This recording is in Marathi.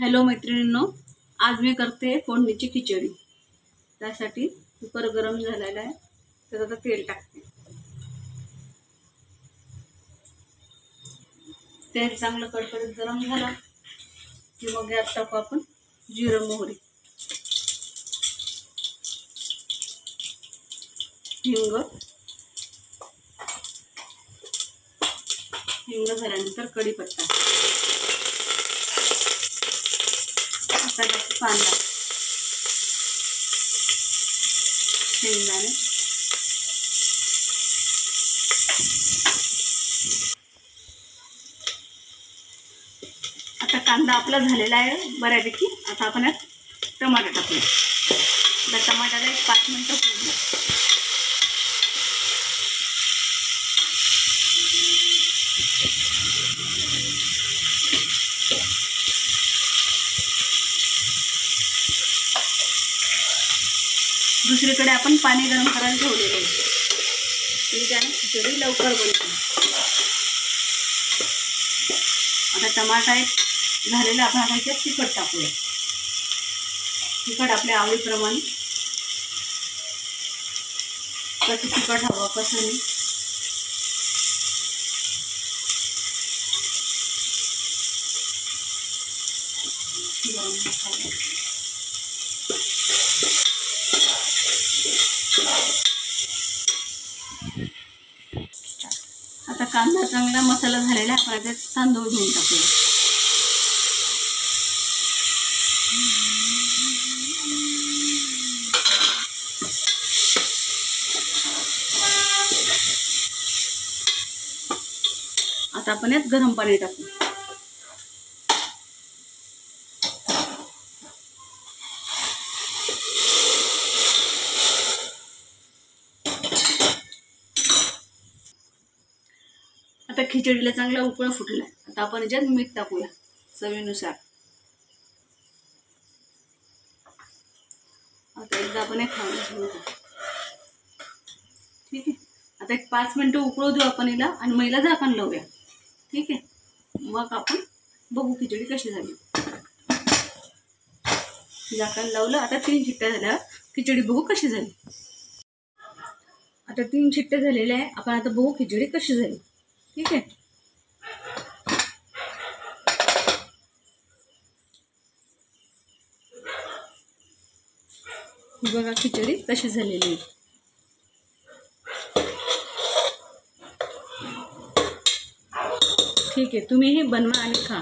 हॅलो मैत्रिणींनो, आज मी करते फोडणीची खिचडी। त्यासाठी कुकर गरम झालेला आहे, तर आता तेल टाकते। तेल चांगलं कडकडीत गरम झालं की मग यात टाकू आपण जिरं मोहरी हिंग झाल्यानंतर कढीपत्ता, कांदा, शेंगदाणे, आता कांदा आपला झालेला आहे बऱ्यापैकी। आता आपण यात टमाटर टाकूया। टमाट्याला 5 मिनिटं होऊ। दुसरीकडे आपण पाणी गरम करायला ठेवलेलं आहे, त्याने खिचडी लवकर बनते। आता टमाटा झालेला, आपण आता याच्यात तिखट टाकूया। तिखट आपल्या आवडीप्रमाणे, कसं तिखट हवं कसं नाही। आता कांदा चांगला मसाला झालेला आहे, आपण त्यात तांदूळ घेऊन टाकूया। आता आपण यात गरम पाणी टाकू। आता खिचडीला चांगला उकळ फुटला, आता आपण याच्यात मीठ टाकूया चवीनुसार। आता एकदा आपण खाऊन ठीक आहे। आता 5 मिनिटं उकळू देऊ आपण हिला आणि मग हिला झाकण लावूया, ठीक आहे। मग आपण बघू खिचडी कशी झाली। झाकण लावलं, आता 3 शिट्ट्या झाल्या, खिचडी बघू कशी झाली। आता 3 शिट्ट्या झालेल्या आहे, आपण आता बघू खिचडी कशी झाली, ठीक आहे। बघा खिचडी कशी झालेली आहे। ठीक आहे, तुम्हीही बनवा आणि खा।